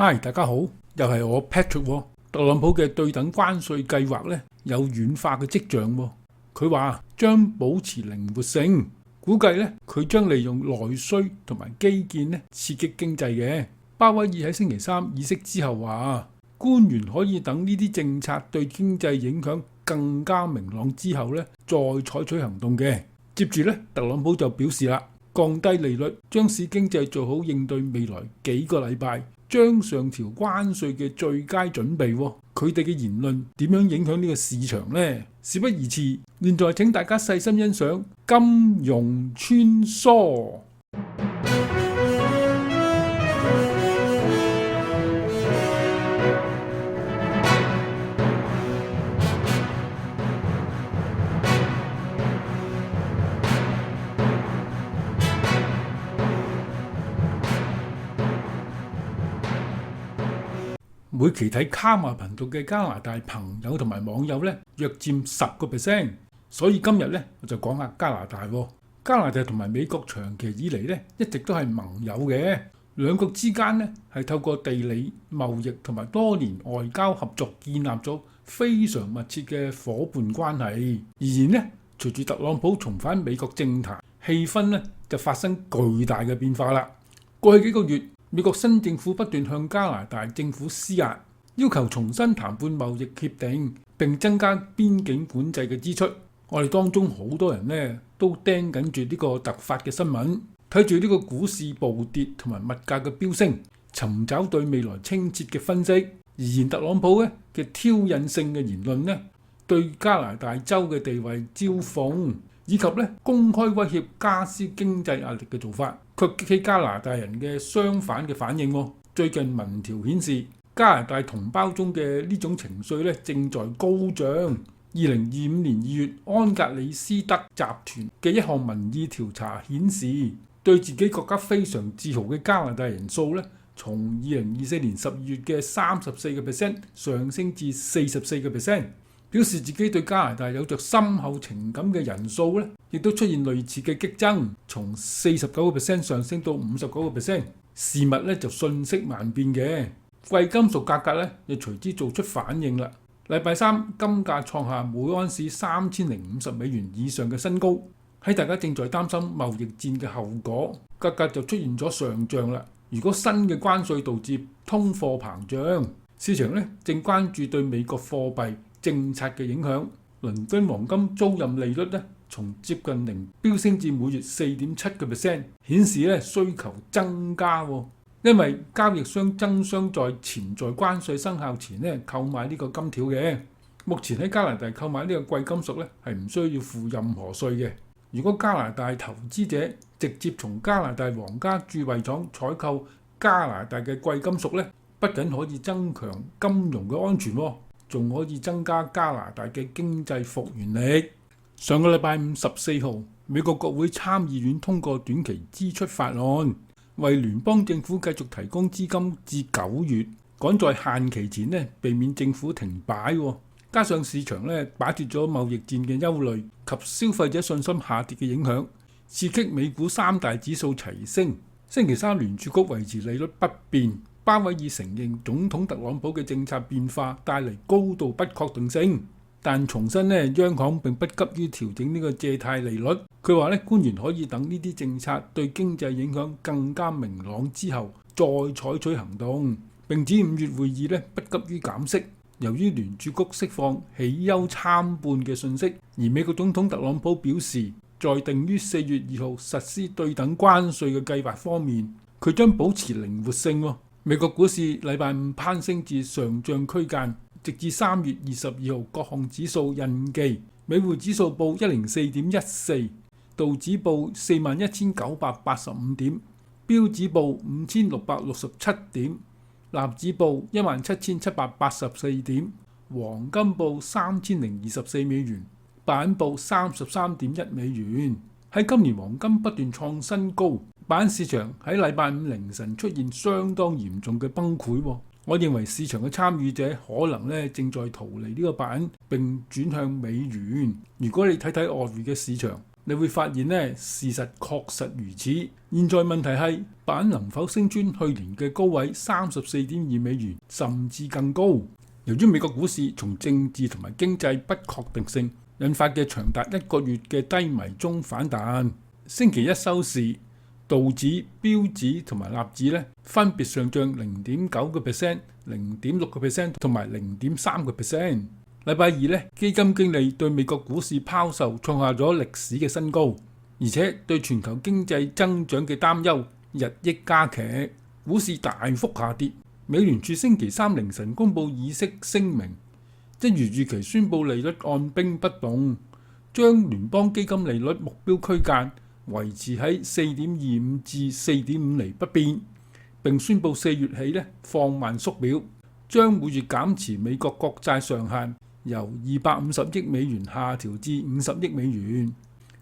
嗨，大家好，又係我 Patrick 喎。特朗普嘅對等關稅計劃咧有軟化嘅跡象喎。佢話將保持靈活性，估計咧佢將利用內需同埋基建咧刺激經濟嘅。鮑威爾喺星期三議息之後話，官員可以等呢啲政策對經濟影響更加明朗之後咧再採取行動嘅。接住咧，特朗普就表示啦，降低利率將使經濟做好應對未來幾個禮拜將上調關稅嘅最佳準備。佢哋嘅言論點樣影響呢個市場呢？事不宜遲，現在請大家細心欣賞金融穿梭。每期睇卡馬頻道嘅加拿大朋友同埋網友咧，約佔10%，所以今日咧我就講下加拿大。加拿大同埋美國長期以嚟咧一直都係盟友嘅，兩國之間咧係透過地理、貿易同埋多年外交合作建立咗非常密切嘅夥伴關係。然而咧，隨住特朗普重返美國政壇，氣氛咧就發生巨大嘅變化啦。過去幾個月，美國新政府不斷向加拿大政府施壓，要求重新談判貿易協定並增加邊境管制嘅支出。我哋當中好多人呢都盯緊住呢個突發嘅新聞，睇住呢個股市暴跌同埋物價嘅飆升，尋找對未來清澈嘅分析。而特朗普呢嘅挑釁性嘅言論呢，對加拿大州嘅地位嘲諷，以及咧公開威脅加施經濟壓力嘅做法，卻激起加拿大人嘅相反嘅反應。最近民調顯示，加拿大同胞中嘅呢種情緒咧正在高漲。2025年2月，安格里斯德集團嘅一項民意調查顯示，對自己國家非常自豪嘅加拿大人數咧，從2024年12月嘅34% 上升至44%。表示自己對加拿大有着深厚情感嘅人數咧，亦都出現類似嘅激增，從49% 上升到59%。事物咧就瞬息萬變嘅，貴金屬價格咧亦隨之做出反應啦。禮拜三金價創下每盎司$3050以上嘅新高。喺大家正在擔心貿易戰嘅後果，價格就出現咗上漲啦。如果新嘅關稅導致通貨膨脹，市場咧正關注對美國貨幣政策嘅影響。倫敦黃金租賃利率咧從接近零飆升至每月4.7%，顯示咧需求增加。因為交易商爭相在潛在關稅生效前咧購買呢個金條嘅。目前喺加拿大購買呢個貴金屬咧係唔需要付任何稅嘅。如果加拿大投資者直接從加拿大皇家鑄幣廠採購加拿大嘅貴金屬咧，不僅可以增強金融嘅安全，仲可以增加加拿大嘅經濟復原力。上個禮拜5 14號，美國國會參議院通過短期支出法案，為聯邦政府繼續提供資金至9月，趕在限期前呢避免政府停擺。加上市場呢擺脫咗貿易戰嘅憂慮及消費者信心下跌嘅影響，刺激美股三大指數齊升。星期三聯儲局維持利率不變。鮑威爾承認總統特朗普嘅政策變化帶嚟高度不確定性，但重申央行並不急於調整呢個借貸利率。佢話官員可以等呢啲政策對經濟影響更加明朗之後再採取行動，並指5月會議不急於減息。由於聯儲局釋放喜憂參半嘅訊息，而美國總統特朗普表示，在定於4月2號實施對等關稅嘅計劃方面，佢將保持靈活性。美國股市禮拜五攀升至上漲區間，直至3月22號各項指數印記。美匯指數報104.14，道指報41,985點，標指報5,667點，納指報17,784點，黃金報$3,024，白銀報$33.1。喺今年黃金不斷創新高，白銀市場喺禮拜五凌晨出現相當嚴重嘅崩潰。我認為市場嘅參與者可能正在逃離呢個白銀並轉向美元。如果你睇睇外匯嘅市場，你會發現呢，事實確實如此。現在問題係白銀能否升穿去年嘅高位34.2美元，甚至更高？由於美國股市從政治同埋經濟不確定性引發嘅長達1個月嘅低迷中反彈，星期一收市，道指、標指同埋納指呢分別上漲0.9%、0.6%同埋0.3%。禮拜二呢，基金經理對美國股市拋售創下咗歷史嘅新高，而且對全球經濟增長嘅擔憂日益加劇，股市大幅下跌。美聯儲星期三凌晨公佈議息聲明，一如預期宣佈利率按兵不動，將聯邦基金利率目標區間維持喺4.25至4.5厘不變，並宣佈4月起呢放慢縮表，將每月減持美國國債上限由250億美元下調至50億美元。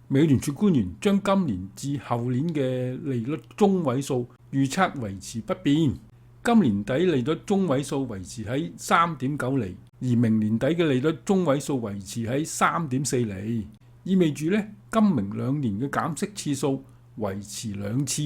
美聯儲官員將今年至後年嘅利率中位數預測維持不變，今年底利率中位數維持喺3.9厘，而明年底嘅利率中位數維持喺3.4厘，意味住呢今明兩年嘅減息次數維持2次。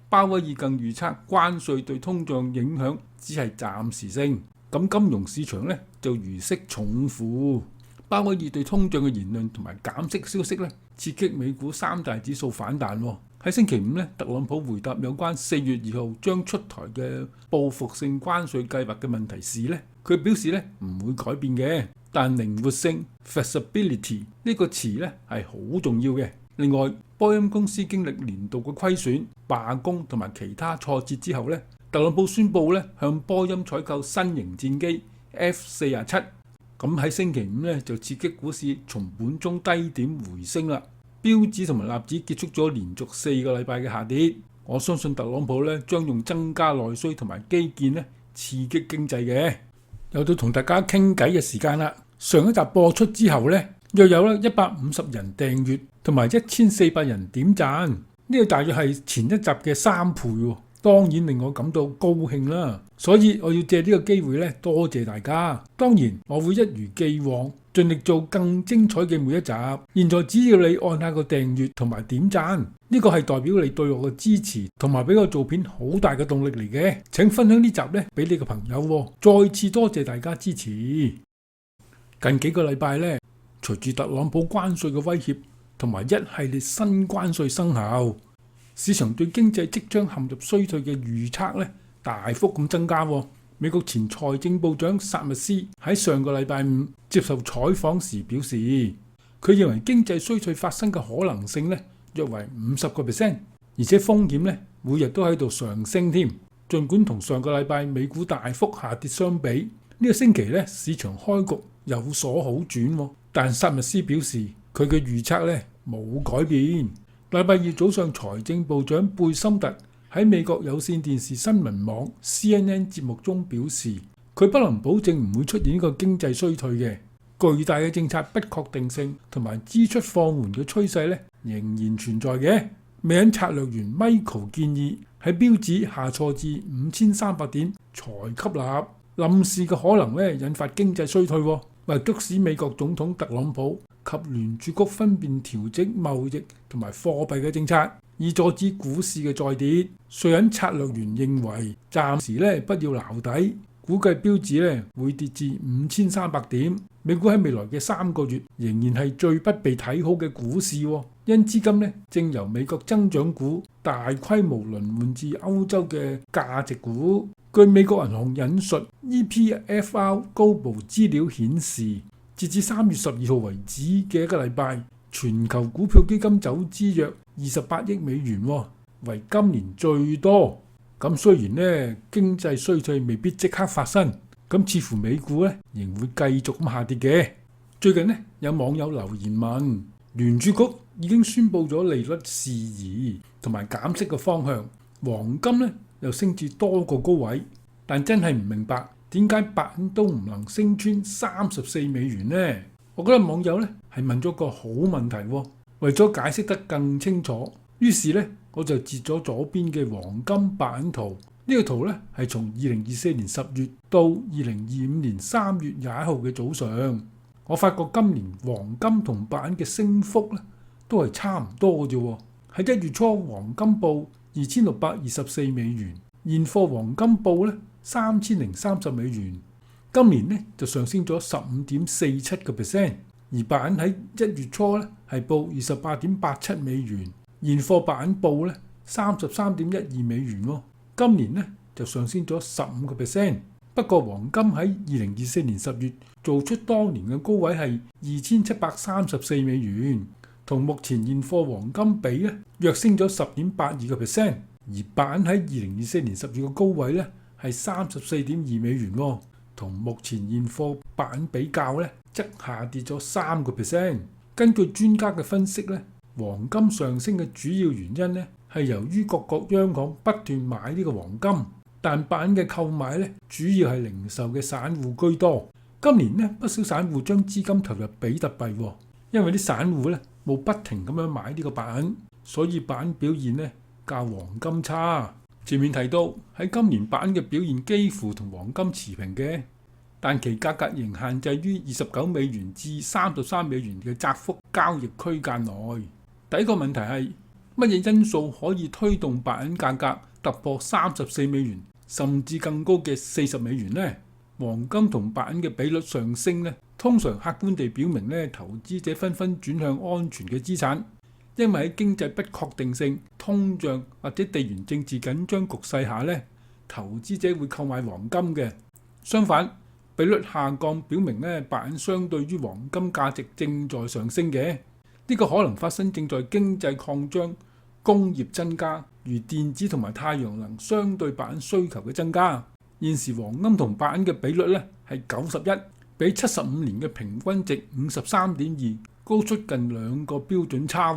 鮑威爾更預測關稅對通脹影響只係暫時性。咁金融市場呢就如釋重負。鮑威爾對通脹嘅言論同埋減息消息呢，刺激美股三大指數反彈。喺星期五呢，特朗普回答有關4月2號將出台嘅報復性關稅計劃嘅問題時呢，佢表示呢唔會改變嘅，但靈活性 flexibility 呢個詞呢係好重要嘅。另外，波音公司經歷年度嘅虧損、罷工同埋其他挫折之後呢，特朗普宣布咧向波音採購新型戰機 F-47，咁喺星期五咧就刺激股市從盤中低點回升啦。標指同埋納指結束咗連續4個禮拜嘅下跌。我相信特朗普咧將用增加內需同埋基建咧刺激經濟嘅。又到同大家傾偈嘅時間啦。上一集播出之後咧，約有150人訂閱同埋1400人點讚，呢個大約係前一集嘅3倍喎。當然令我感到高興啦，所以我要借呢個機會咧，多謝大家。當然我會一如既往盡力做更精彩嘅每一集。現在只要你按下個訂閱同埋點讚，呢個係代表你對我嘅支持同埋俾我做片好大嘅動力嚟嘅。請分享呢集咧俾你嘅朋友。再次多謝大家支持。近幾個禮拜咧，隨住特朗普關稅嘅威脅同埋一系列新關稅生效，市場對經濟即將陷入衰退嘅預測咧大幅咁增加。美國前財政部長薩密斯喺上個禮拜五接受採訪時表示，佢認為經濟衰退發生嘅可能性咧約為50%，而且風險咧每日都喺度上升添。儘管同上個禮拜美股大幅下跌相比，呢個星期咧市場開局有所好轉，但薩密斯表示佢嘅預測咧冇改變。禮拜二早上，財政部長貝森特喺美國有線電視新聞網 CNN 節目中表示，佢不能保證唔會出現呢個經濟衰退嘅。巨大嘅政策不確定性同埋支出放緩嘅趨勢咧仍然存在嘅。美銀策略員 Michael 建議喺標指下挫至5300點才吸納，臨時嘅可能咧引發經濟衰退，為促使美國總統特朗普及聯儲局分別調整貿易同埋貨幣嘅政策，以阻止股市嘅再跌。瑞銀策略員認為暫時不要撈底，估計標指會跌至5300點。美股喺未來嘅3個月仍然係最不被睇好嘅股市，因資金正由美國增長股大規模輪換至歐洲嘅價值股。據美國銀行引述 EPFR Global 資料顯示，截至3月12號為止嘅一個禮拜，全球股票基金走資約28億美元，為今年最多。咁雖然經濟衰退未必即刻發生，咁似乎美股仍會繼續咁下跌嘅。最近有網友留言問，聯儲局已經宣布咗利率事宜同埋減息嘅方向，黃金又升至多個高位，但真係唔明白點解白銀都唔能升穿34美元呢？我覺得網友係問咗個好問題，為咗解釋得更清楚，於是我就截咗左邊嘅黃金白銀圖。呢個圖係從2024年10月到2025年3月21號嘅早上，我發覺今年黃金同白銀嘅升幅都係差唔多嘅啫。喺1月初，黃金報2624美元，現貨黃金報咧3030美元。今年咧就上升咗15.47%，而白銀喺1月初咧係報28.87美元，現貨白銀報咧33.12美元喎。今年咧就上升咗15%。不過黃金喺2024年10月做出當年嘅高位係2734美元，同目前現貨黃金比咧躍升咗10.82%，而白銀喺2024年10月嘅高位咧係34.2美元喎，同目前現貨白銀比較咧則下跌咗3%。根據專家嘅分析咧，黃金上升嘅主要原因咧係由於各國央行不斷買呢個黃金。但白銀嘅購買咧，主要係零售嘅散戶居多。今年咧，不少散戶將資金投入比特幣，因為啲散戶咧冇不停咁樣買呢個白銀，所以白銀表現咧較黃金差。前面提到喺今年白銀嘅表現幾乎同黃金持平嘅，但其價格仍限制於29美元至33美元嘅窄幅交易區間內。第一個問題係乜嘢因素可以推動白銀價格突破34美元甚至更高嘅40美元呢？黃金同白銀嘅比率上升呢，通常客觀地表明呢，投資者紛紛轉向安全嘅資產，因為喺經濟不確定性、通脹或者地緣政治緊張局勢下呢，投資者會購買黃金嘅。相反，比率下降表明呢，白銀相對於黃金價值正在上升嘅。呢個可能發生正在經濟擴張、工業增加，如電子同埋太陽能相對白銀需求嘅增加。現時黃金同白銀嘅比率咧係91，比75年嘅平均值53.2高出近2個標準差。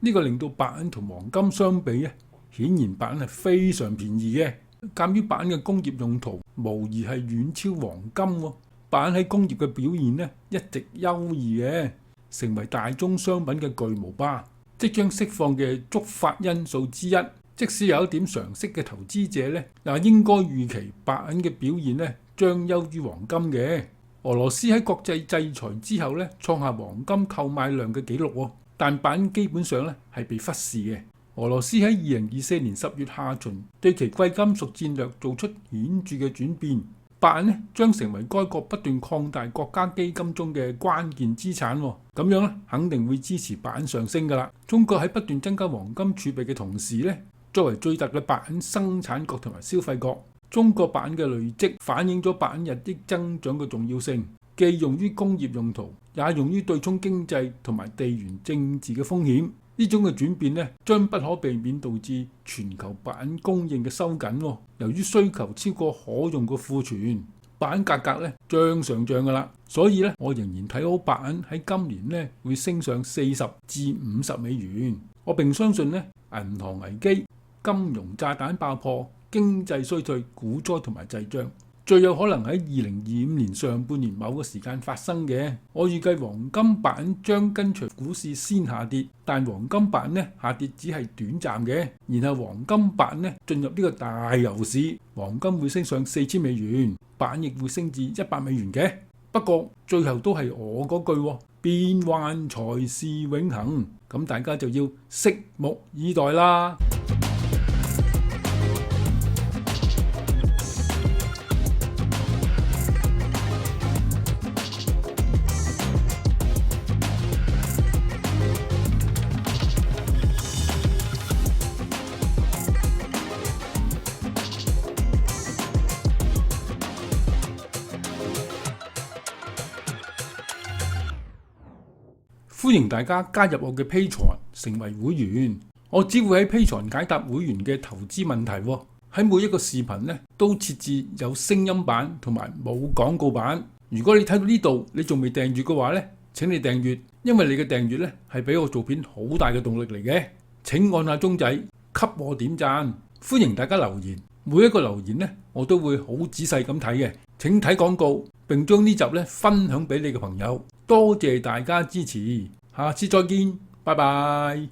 呢個令到白銀同黃金相比咧，顯然白銀係非常便宜嘅。鑑於白銀嘅工業用途無疑係遠超黃金，白銀喺工業嘅表現咧一直優異嘅，成為大宗商品嘅巨無霸，即將釋放嘅觸發因素之一。即使有一點常識嘅投資者咧，也應該預期白銀嘅表現咧將優於黃金嘅。俄羅斯喺國際制裁之後咧，創下黃金購買量嘅紀錄，但白銀基本上咧係被忽視嘅。俄羅斯喺2024年10月下旬對其貴金屬戰略做出顯著嘅轉變，白銀咧將成為該國不斷擴大國家基金中嘅關鍵資產，咁樣咧肯定會支持白銀上升㗎啦。中國喺不斷增加黃金儲備嘅同時咧，作為最大嘅白銀生產國同埋消費國，中國白銀嘅累積反映咗白銀日益增長嘅重要性，既用於工業用途，也用於對沖經濟同埋地緣政治嘅風險。呢種嘅轉變咧，將不可避免導致全球白銀供應嘅收緊。由於需求超過可用嘅庫存，白銀價格咧將上漲㗎啦。所以咧，我仍然睇好白銀喺今年咧會升上40至50美元。我並相信咧，銀行危機、金融炸彈爆破、經濟衰退、股災同埋滯脹，最有可能喺2025年上半年某個時間發生嘅。我預計黃金白銀將跟隨股市先下跌，但黃金白銀呢下跌只係短暫嘅，然後黃金白銀呢進入呢個大牛市，黃金會升上4000美元，白銀亦會升至100美元嘅。不過最後都係我嗰句，變幻才是永恆，咁大家就要拭目以待啦。歡迎大家加入我嘅 Patreon 成為會員，我只會喺 Patreon 解答會員嘅投資問題。喺每一個視頻咧都設置有聲音版同埋冇廣告版。如果你睇到呢度你仲未訂閱嘅話咧，請你訂閱，因為你嘅訂閱咧係俾我做片好大嘅動力嚟嘅。請按下鐘仔給我點讚，歡迎大家留言，每一個留言咧我都會好仔細咁睇嘅。請睇廣告並將呢集咧分享俾你嘅朋友。多謝大家支持，下次再見，拜拜。